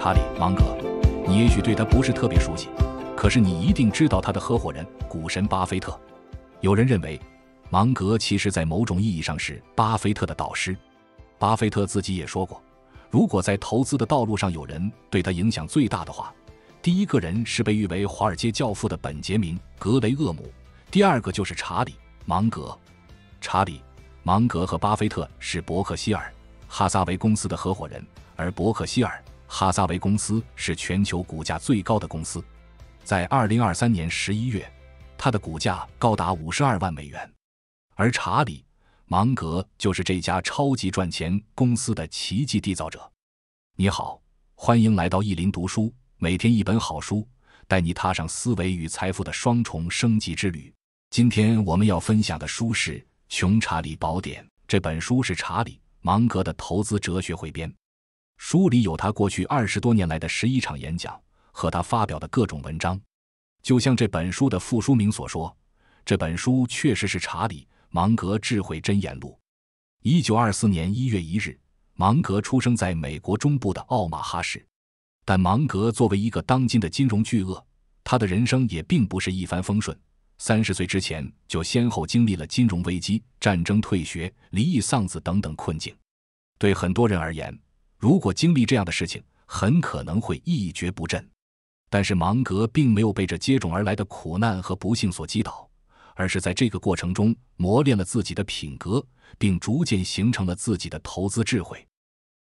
查理·芒格，你也许对他不是特别熟悉，可是你一定知道他的合伙人股神巴菲特。有人认为，芒格其实在某种意义上是巴菲特的导师。巴菲特自己也说过，如果在投资的道路上有人对他影响最大的话，第一个人是被誉为华尔街教父的本杰明·格雷厄姆，第二个就是查理·芒格。查理·芒格和巴菲特是伯克希尔·哈撒韦公司的合伙人，而伯克希尔·哈撒韦公司是全球股价最高的公司。在2023年11月，它的股价高达52万美元。而查理·芒格就是这家超级赚钱公司的奇迹缔造者。你好，欢迎来到意林读书，每天一本好书，带你踏上思维与财富的双重升级之旅。今天我们要分享的书是《穷查理宝典》，这本书是查理·芒格的投资哲学汇编。书里有他过去20多年来的11场演讲和他发表的各种文章。就像这本书的副书名所说，这本书确实是查理·芒格智慧箴言录。1924年1月1日，芒格出生在美国中部的奥马哈市。但芒格作为一个当今的金融巨鳄，他的人生也并不是一帆风顺。30岁之前就先后经历了金融危机、战争、退学、离异、丧子等等困境。对很多人而言，如果经历这样的事情，很可能会一蹶不振。但是芒格并没有被这接踵而来的苦难和不幸所击倒，而是在这个过程中磨练了自己的品格，并逐渐形成了自己的投资智慧。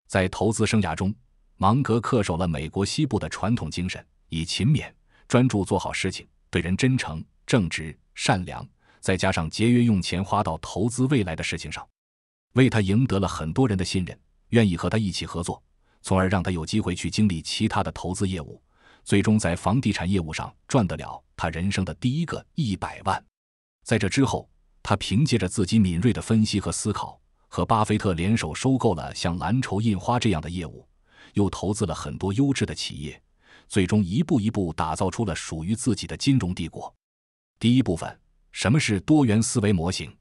在投资生涯中，芒格恪守了美国西部的传统精神，以勤勉、专注做好事情，对人真诚、正直、善良，再加上节约用钱花到投资未来的事情上，为他赢得了很多人的信任，愿意和他一起合作，从而让他有机会去经历其他的投资业务，最终在房地产业务上赚得了他人生的第一个100万。在这之后，他凭借着自己敏锐的分析和思考，和巴菲特联手收购了像蓝筹印花这样的业务，又投资了很多优质的企业，最终一步一步打造出了属于自己的金融帝国。第一部分，什么是多元思维模型？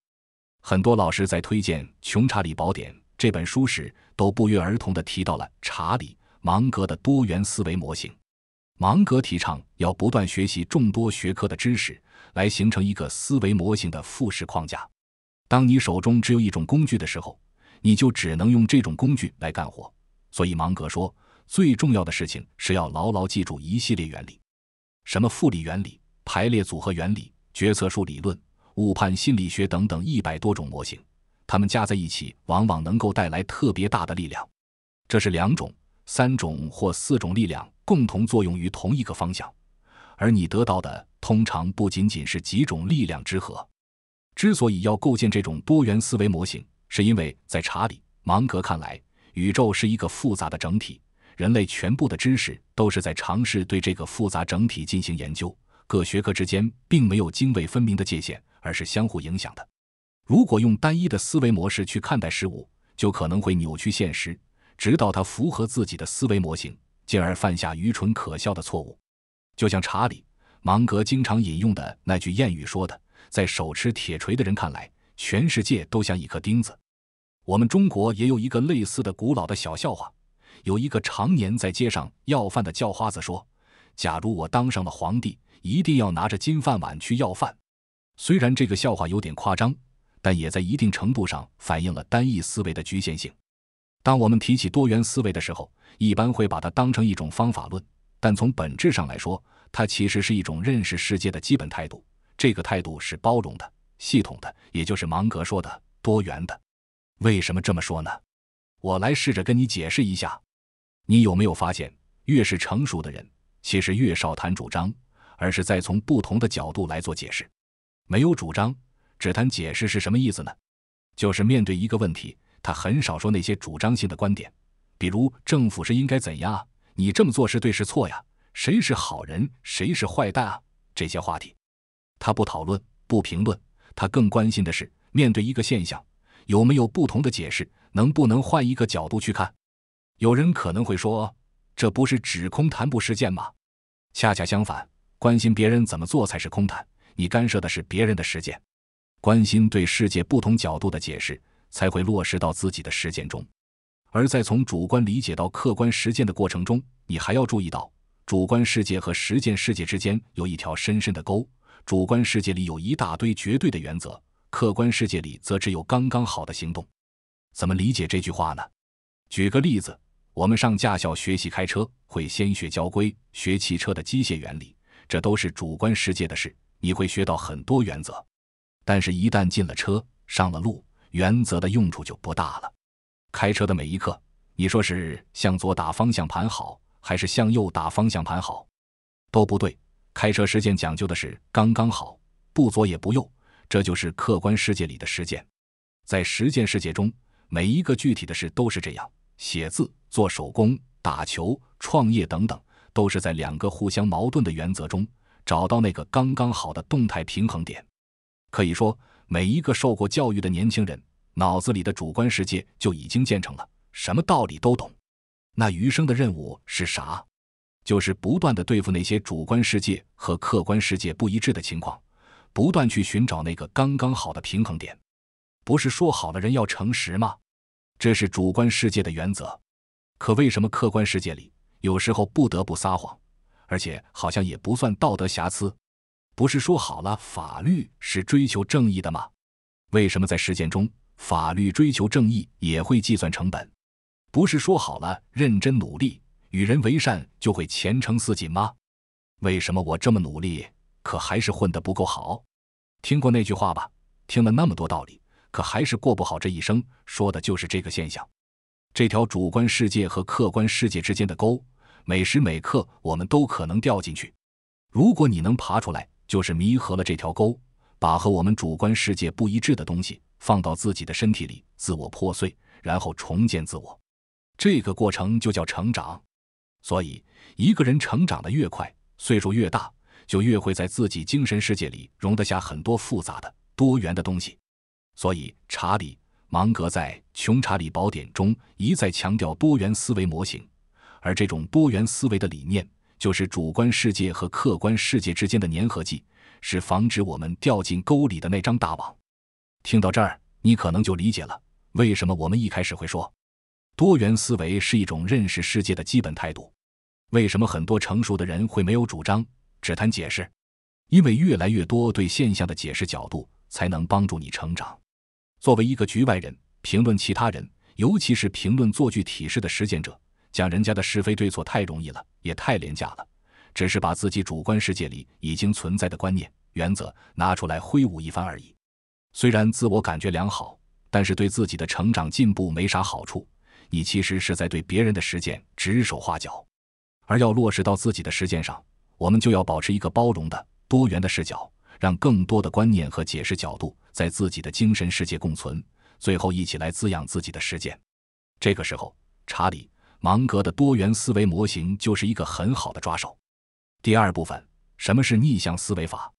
很多老师在推荐《穷查理宝典》这本书时，都不约而同地提到了查理·芒格的多元思维模型。芒格提倡要不断学习众多学科的知识，来形成一个思维模型的复式框架。当你手中只有一种工具的时候，你就只能用这种工具来干活。所以芒格说，最重要的事情是要牢牢记住一系列原理，什么复利原理、排列组合原理、决策树理论、误判心理学等等100多种模型，它们加在一起往往能够带来特别大的力量。这是2种、3种或4种力量共同作用于同一个方向，而你得到的通常不仅仅是几种力量之和。之所以要构建这种多元思维模型，是因为在查理·芒格看来，宇宙是一个复杂的整体，人类全部的知识都是在尝试对这个复杂整体进行研究，各学科之间并没有泾渭分明的界限，而是相互影响的。如果用单一的思维模式去看待事物，就可能会扭曲现实，直到它符合自己的思维模型，进而犯下愚蠢可笑的错误。就像查理·芒格经常引用的那句谚语说的，在手持铁锤的人看来，全世界都像一颗钉子。我们中国也有一个类似的古老的小笑话，有一个常年在街上要饭的叫花子说，假如我当上了皇帝，一定要拿着金饭碗去要饭。虽然这个笑话有点夸张，但也在一定程度上反映了单一思维的局限性。当我们提起多元思维的时候，一般会把它当成一种方法论，但从本质上来说，它其实是一种认识世界的基本态度。这个态度是包容的、系统的，也就是芒格说的多元的。为什么这么说呢？我来试着跟你解释一下。你有没有发现，越是成熟的人，其实越少谈主张，而是在从不同的角度来做解释。没有主张，只谈解释是什么意思呢？就是面对一个问题，他很少说那些主张性的观点，比如政府是应该怎样啊，你这么做是对是错呀，谁是好人谁是坏蛋啊，这些话题他不讨论不评论，他更关心的是面对一个现象，有没有不同的解释，能不能换一个角度去看。有人可能会说，这不是指空谈不实践吗？恰恰相反，关心别人怎么做才是空谈，你干涉的是别人的实践。关心对世界不同角度的解释，才会落实到自己的实践中。而在从主观理解到客观实践的过程中，你还要注意到，主观世界和实践世界之间有一条深深的沟。主观世界里有一大堆绝对的原则，客观世界里则只有刚刚好的行动。怎么理解这句话呢？举个例子，我们上驾校学习开车，会先学交规，学汽车的机械原理，这都是主观世界的事，你会学到很多原则。但是一旦进了车，上了路，原则的用处就不大了。开车的每一刻，你说是向左打方向盘好，还是向右打方向盘好？都不对。开车实践讲究的是刚刚好，不左也不右，这就是客观世界里的实践。在实践世界中，每一个具体的事都是这样，写字、做手工、打球、创业等等，都是在两个互相矛盾的原则中找到那个刚刚好的动态平衡点。可以说，每一个受过教育的年轻人脑子里的主观世界就已经建成了，什么道理都懂。那余生的任务是啥？就是不断地对付那些主观世界和客观世界不一致的情况，不断去寻找那个刚刚好的平衡点。不是说好了人要诚实吗？这是主观世界的原则。可为什么客观世界里有时候不得不撒谎，而且好像也不算道德瑕疵？不是说好了法律是追求正义的吗？为什么在实践中法律追求正义也会计算成本？不是说好了认真努力与人为善就会前程似锦吗？为什么我这么努力，可还是混得不够好？听过那句话吧，听了那么多道理，可还是过不好这一生，说的就是这个现象。这条主观世界和客观世界之间的沟，每时每刻我们都可能掉进去。如果你能爬出来，就是弥合了这条沟，把和我们主观世界不一致的东西放到自己的身体里，自我破碎，然后重建自我。这个过程就叫成长。所以一个人成长的越快，岁数越大，就越会在自己精神世界里容得下很多复杂的多元的东西。所以查理·芒格在《穷查理宝典》中一再强调多元思维模型，而这种多元思维的理念就是主观世界和客观世界之间的粘合剂，是防止我们掉进沟里的那张大网。听到这儿，你可能就理解了为什么我们一开始会说多元思维是一种认识世界的基本态度。为什么很多成熟的人会没有主张，只谈解释？因为越来越多对现象的解释角度才能帮助你成长。作为一个局外人，评论其他人，尤其是评论做具体式的实践者，讲人家的是非对错太容易了，也太廉价了，只是把自己主观世界里已经存在的观念、原则拿出来挥舞一番而已。虽然自我感觉良好，但是对自己的成长进步没啥好处，你其实是在对别人的实践指手画脚。而要落实到自己的实践上，我们就要保持一个包容的、多元的视角，让更多的观念和解释角度在自己的精神世界共存，最后一起来滋养自己的实践。这个时候，查理·芒格的多元思维模型就是一个很好的抓手。第二部分，什么是逆向思维法？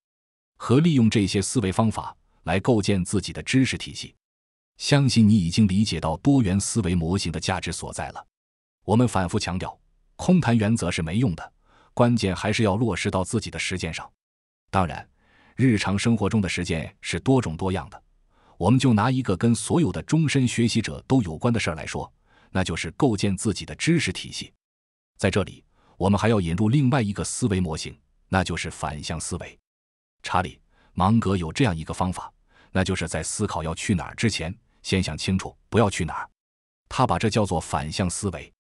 和利用这些思维方法来构建自己的知识体系。相信你已经理解到多元思维模型的价值所在了。我们反复强调，空谈原则是没用的，关键还是要落实到自己的实践上。当然，日常生活中的实践是多种多样的。我们就拿一个跟所有的终身学习者都有关的事儿来说，那就是构建自己的知识体系。在这里，我们还要引入另外一个思维模型，那就是反向思维。查理·芒格有这样一个方法，那就是在思考要去哪儿之前，先想清楚不要去哪儿。他把这叫做反向思维。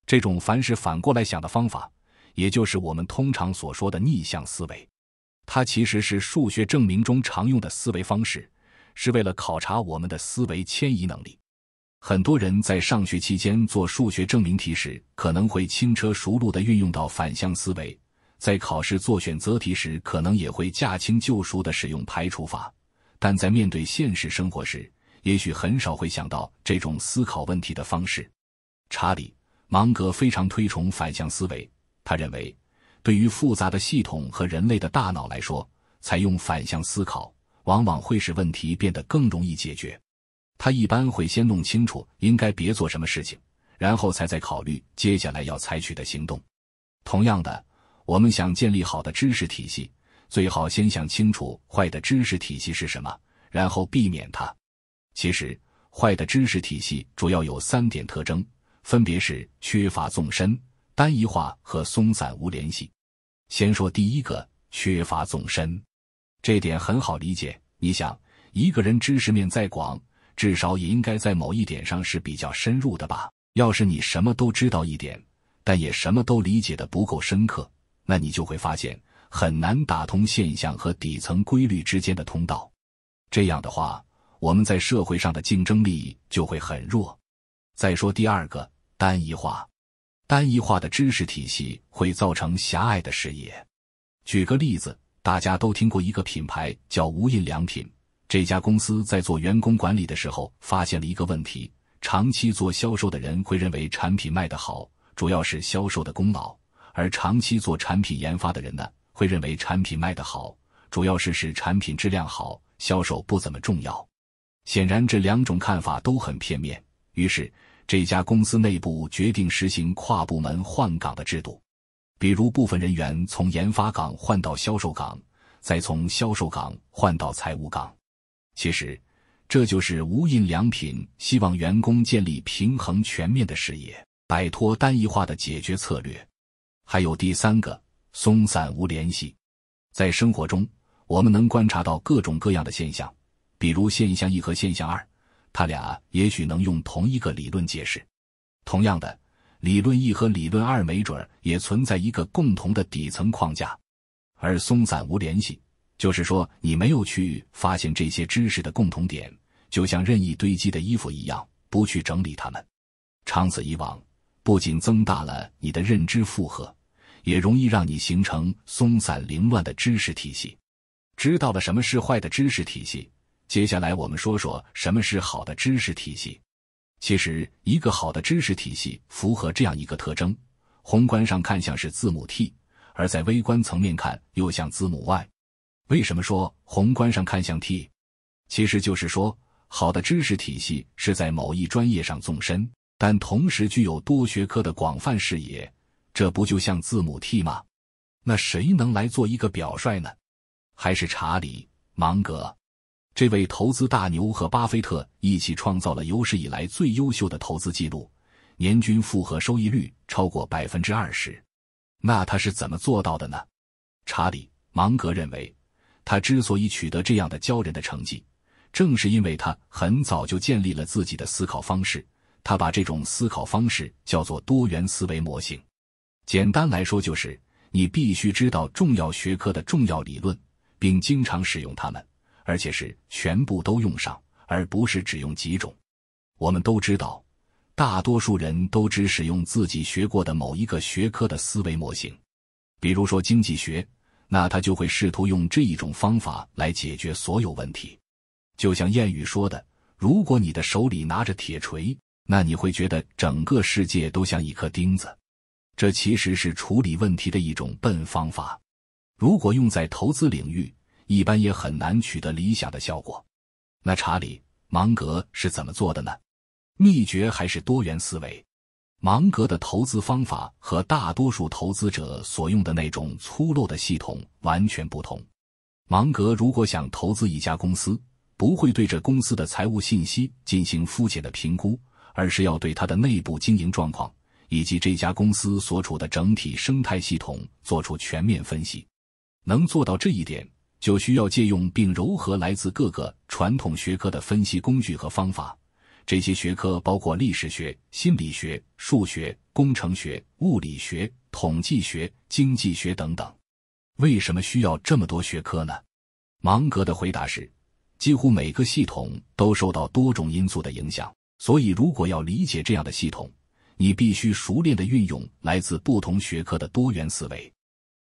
这种凡事反过来想的方法，也就是我们通常所说的逆向思维。它其实是数学证明中常用的思维方式，是为了考察我们的思维迁移能力。很多人在上学期间做数学证明题时，可能会轻车熟路地运用到反向思维，在考试做选择题时，可能也会驾轻就熟地使用排除法，但在面对现实生活时，也许很少会想到这种思考问题的方式。查理·芒格非常推崇反向思维，他认为，对于复杂的系统和人类的大脑来说，采用反向思考，往往会使问题变得更容易解决。他一般会先弄清楚应该别做什么事情，然后才再考虑接下来要采取的行动。同样的，我们想建立好的知识体系，最好先想清楚坏的知识体系是什么，然后避免它。其实，坏的知识体系主要有3点特征，分别是缺乏纵深、单一化和松散无联系。先说第一个，缺乏纵深。这点很好理解，你想，一个人知识面再广，至少也应该在某一点上是比较深入的吧？要是你什么都知道一点，但也什么都理解得不够深刻，那你就会发现很难打通现象和底层规律之间的通道。这样的话，我们在社会上的竞争力就会很弱。再说第二个，单一化。单一化的知识体系会造成狭隘的视野。举个例子，大家都听过一个品牌叫无印良品，这家公司在做员工管理的时候发现了一个问题，长期做销售的人会认为产品卖得好，主要是销售的功劳，而长期做产品研发的人呢，会认为产品卖得好，主要是使产品质量好，销售不怎么重要。显然这两种看法都很片面，于是这家公司内部决定实行跨部门换岗的制度，比如部分人员从研发岗换到销售岗，再从销售岗换到财务岗。其实这就是无印良品希望员工建立平衡全面的视野，摆脱单一化的解决策略。还有第三个，松散无联系。在生活中，我们能观察到各种各样的现象，比如现象一和现象二，它俩也许能用同一个理论解释。同样的，理论一和理论二没准也存在一个共同的底层框架。而松散无联系，就是说你没有去发现这些知识的共同点，就像任意堆积的衣服一样，不去整理它们。长此以往，不仅增大了你的认知负荷，也容易让你形成松散凌乱的知识体系。知道了什么是坏的知识体系，接下来我们说说什么是好的知识体系。其实一个好的知识体系符合这样一个特征，宏观上看像是字母 T， 而在微观层面看又像字母 Y。 为什么说宏观上看像 T？ 其实就是说，好的知识体系是在某一专业上纵深，但同时具有多学科的广泛视野，这不就像字母 T 吗？那谁能来做一个表率呢？还是查理·芒格。这位投资大牛和巴菲特一起创造了有史以来最优秀的投资记录，年均复合收益率超过 20%。 那他是怎么做到的呢？查理·芒格认为，他之所以取得这样的骄人的成绩，正是因为他很早就建立了自己的思考方式，他把这种思考方式叫做多元思维模型。简单来说就是，你必须知道重要学科的重要理论，并经常使用它们，而且是全部都用上，而不是只用几种。我们都知道，大多数人都只使用自己学过的某一个学科的思维模型。比如说经济学，那他就会试图用这一种方法来解决所有问题。就像谚语说的，如果你的手里拿着铁锤，那你会觉得整个世界都像一颗钉子。这其实是处理问题的一种笨方法。如果用在投资领域，一般也很难取得理想的效果。那查理·芒格是怎么做的呢？秘诀还是多元思维。芒格的投资方法和大多数投资者所用的那种粗陋的系统完全不同。芒格如果想投资一家公司，不会对这公司的财务信息进行肤浅的评估，而是要对它的内部经营状况以及这家公司所处的整体生态系统做出全面分析。能做到这一点，就需要借用并糅合来自各个传统学科的分析工具和方法。这些学科包括历史学、心理学、数学、工程学、物理学、统计学、经济学等等。为什么需要这么多学科呢？芒格的回答是，几乎每个系统都受到多种因素的影响，所以如果要理解这样的系统，你必须熟练地运用来自不同学科的多元思维。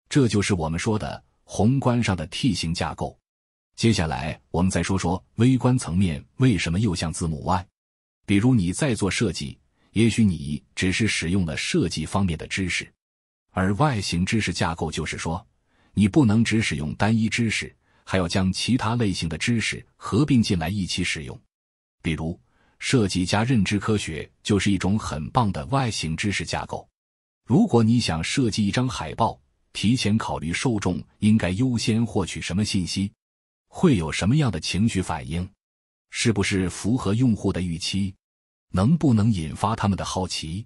这就是我们说的宏观上的 T 型架构。接下来我们再说说微观层面为什么又像字母 Y。 比如你在做设计，也许你只是使用了设计方面的知识，而 Y 型知识架构就是说，你不能只使用单一知识，还要将其他类型的知识合并进来一起使用。比如设计加认知科学就是一种很棒的 Y 型知识架构。如果你想设计一张海报，提前考虑受众应该优先获取什么信息，会有什么样的情绪反应，是不是符合用户的预期，能不能引发他们的好奇。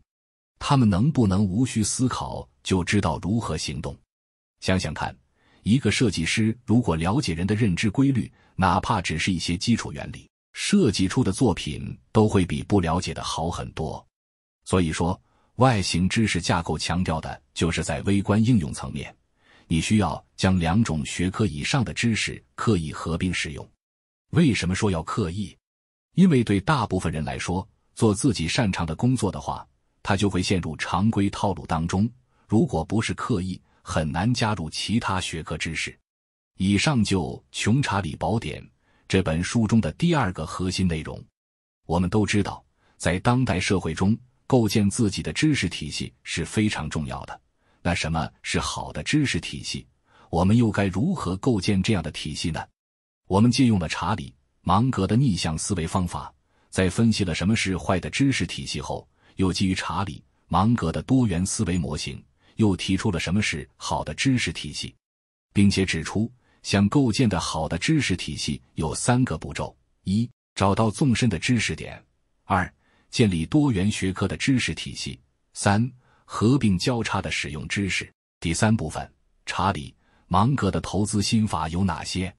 他们能不能无需思考就知道如何行动？想想看，一个设计师如果了解人的认知规律，哪怕只是一些基础原理，设计出的作品都会比不了解的好很多。所以说，外形知识架构强调的就是在微观应用层面，你需要将2种学科以上的知识刻意合并使用。为什么说要刻意？因为对大部分人来说，做自己擅长的工作的话，他就会陷入常规套路当中，如果不是刻意，很难加入其他学科知识。以上就《穷查理宝典》这本书中的第2个核心内容。我们都知道，在当代社会中，构建自己的知识体系是非常重要的。那什么是好的知识体系？我们又该如何构建这样的体系呢？我们借用了查理·芒格的逆向思维方法，在分析了什么是坏的知识体系后，又基于查理·芒格的多元思维模型，又提出了什么是好的知识体系，并且指出想构建的好的知识体系有3个步骤： 1. 找到纵深的知识点； 2. 建立多元学科的知识体系； 3. 合并交叉的使用知识。第3部分，查理·芒格的投资心法有哪些？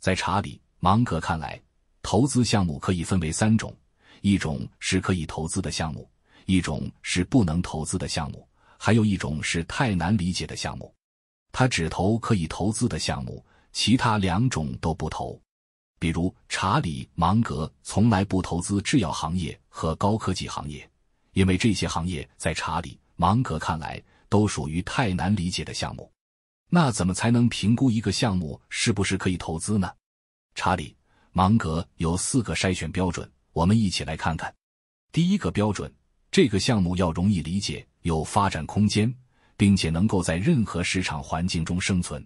在查理·芒格看来，投资项目可以分为3种，一种是可以投资的项目，一种是不能投资的项目，还有一种是太难理解的项目。他只投可以投资的项目，其他2种都不投。比如查理·芒格从来不投资制药行业和高科技行业，因为这些行业在查理·芒格看来都属于太难理解的项目。那怎么才能评估一个项目是不是可以投资呢？查理·芒格有4个筛选标准，我们一起来看看。第1个标准，这个项目要容易理解，有发展空间，并且能够在任何市场环境中生存。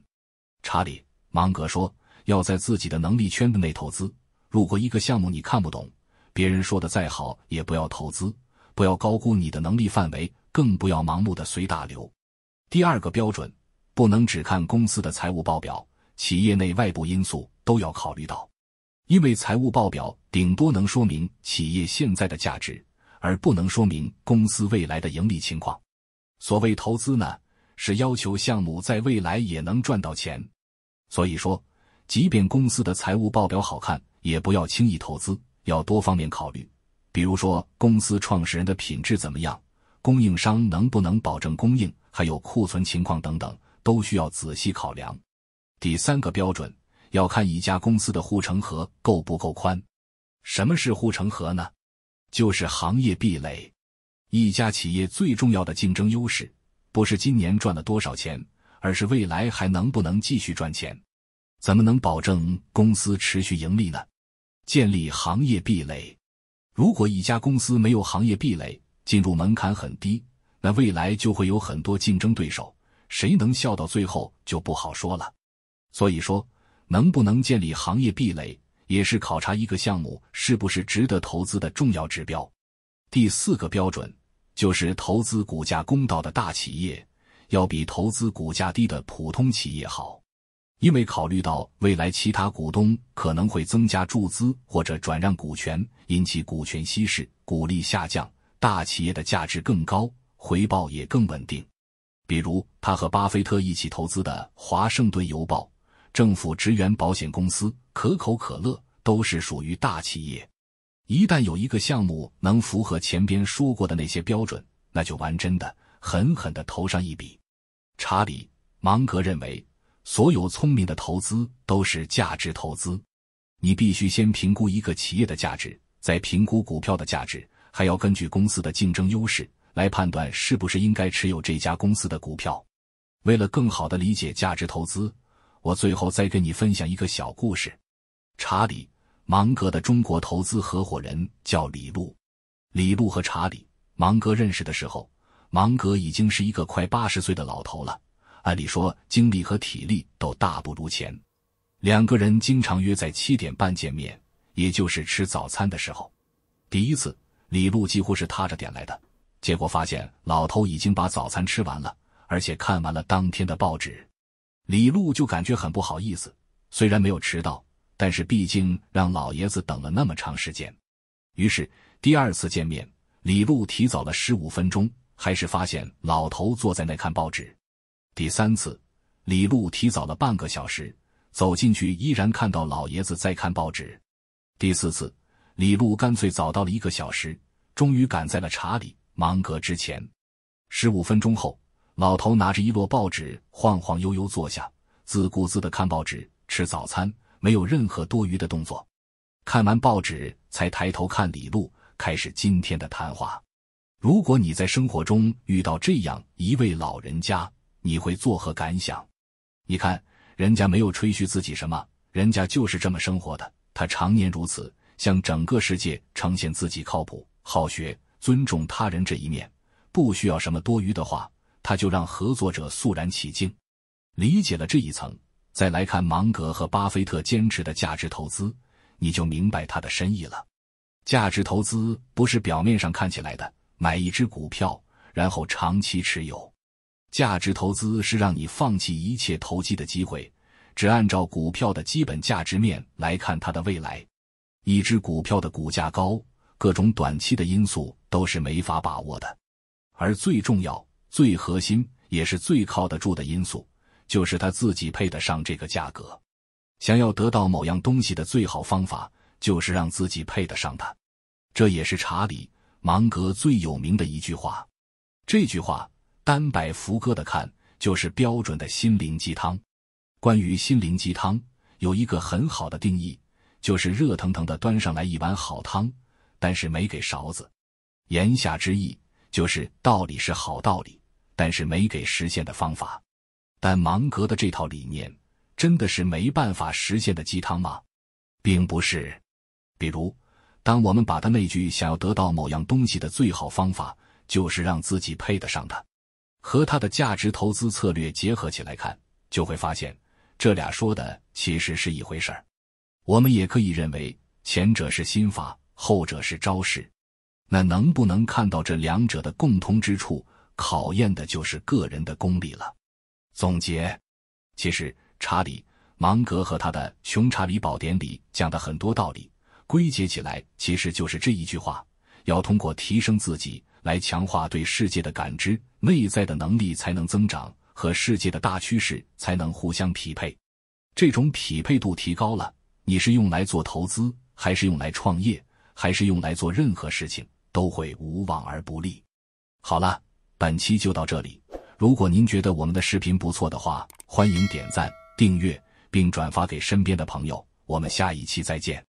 查理·芒格说，要在自己的能力圈子内投资，如果一个项目你看不懂，别人说的再好也不要投资，不要高估你的能力范围，更不要盲目的随大流。第2个标准，不能只看公司的财务报表，企业内外部因素都要考虑到。因为财务报表顶多能说明企业现在的价值，而不能说明公司未来的盈利情况。所谓投资呢，是要求项目在未来也能赚到钱。所以说，即便公司的财务报表好看，也不要轻易投资，要多方面考虑。比如说，公司创始人的品质怎么样，供应商能不能保证供应，还有库存情况等等，都需要仔细考量。第3个标准，要看一家公司的护城河够不够宽。什么是护城河呢？就是行业壁垒。一家企业最重要的竞争优势，不是今年赚了多少钱，而是未来还能不能继续赚钱。怎么能保证公司持续盈利呢？建立行业壁垒。如果一家公司没有行业壁垒，进入门槛很低，那未来就会有很多竞争对手，谁能笑到最后就不好说了。所以说，能不能建立行业壁垒，也是考察一个项目是不是值得投资的重要指标。第4个标准，就是投资股价公道的大企业，要比投资股价低的普通企业好。因为考虑到未来其他股东可能会增加注资或者转让股权，引起股权稀释，股利下降，大企业的价值更高，回报也更稳定。比如他和巴菲特一起投资的华盛顿邮报、政府职员保险公司、可口可乐都是属于大企业。一旦有一个项目能符合前边说过的那些标准，那就玩真的，狠狠地投上一笔。查理·芒格认为，所有聪明的投资都是价值投资。你必须先评估一个企业的价值，再评估股票的价值，还要根据公司的竞争优势来判断是不是应该持有这家公司的股票。为了更好地理解价值投资，我最后再跟你分享一个小故事。查理·芒格的中国投资合伙人叫李路。李路和查理·芒格认识的时候，芒格已经是一个快80岁的老头了，按理说精力和体力都大不如前。2个人经常约在7点半见面，也就是吃早餐的时候。第一次，李路几乎是踏着点来的，结果发现老头已经把早餐吃完了，而且看完了当天的报纸。李路就感觉很不好意思，虽然没有迟到，但是毕竟让老爷子等了那么长时间。于是第2次见面，李路提早了15分钟，还是发现老头坐在那看报纸。第3次，李路提早了半个小时，走进去依然看到老爷子在看报纸。第4次，李路干脆早到了1个小时，终于赶在了查理·芒格之前。15分钟后，老头拿着一摞报纸晃晃悠悠坐下，自顾自地看报纸、吃早餐，没有任何多余的动作。看完报纸才抬头看李路，开始今天的谈话。如果你在生活中遇到这样一位老人家，你会作何感想？你看，人家没有吹嘘自己什么，人家就是这么生活的，他常年如此，向整个世界呈现自己靠谱、好学、尊重他人这一面，不需要什么多余的话，他就让合作者肃然起敬。理解了这一层，再来看芒格和巴菲特坚持的价值投资，你就明白它的深意了。价值投资不是表面上看起来的买一只股票然后长期持有，价值投资是让你放弃一切投机的机会，只按照股票的基本价值面来看它的未来。一只股票的股价高，各种短期的因素都是没法把握的，而最重要、最核心也是最靠得住的因素，就是它自己配得上这个价格。想要得到某样东西的最好方法，就是让自己配得上它。这也是查理·芒格最有名的一句话。这句话单摆福歌的看，就是标准的心灵鸡汤。关于心灵鸡汤，有一个很好的定义，就是热腾腾的端上来一碗好汤，但是没给勺子。言下之意，就是道理是好道理，但是没给实现的方法。但芒格的这套理念，真的是没办法实现的鸡汤吗？并不是。比如，当我们把他那句想要得到某样东西的最好方法，就是让自己配得上它，和他的价值投资策略结合起来看，就会发现，这俩说的其实是一回事儿。我们也可以认为，前者是心法，后者是招式。那能不能看到这两者的共通之处，考验的就是个人的功力了。总结，其实查理·芒格和他的《穷查理宝典》里讲的很多道理，归结起来其实就是这一句话：要通过提升自己来强化对世界的感知，内在的能力才能增长，和世界的大趋势才能互相匹配。这种匹配度提高了，你是用来做投资，还是用来创业，还是用来做任何事情，都会无往而不利。好了，本期就到这里。如果您觉得我们的视频不错的话，欢迎点赞、订阅并转发给身边的朋友。我们下一期再见。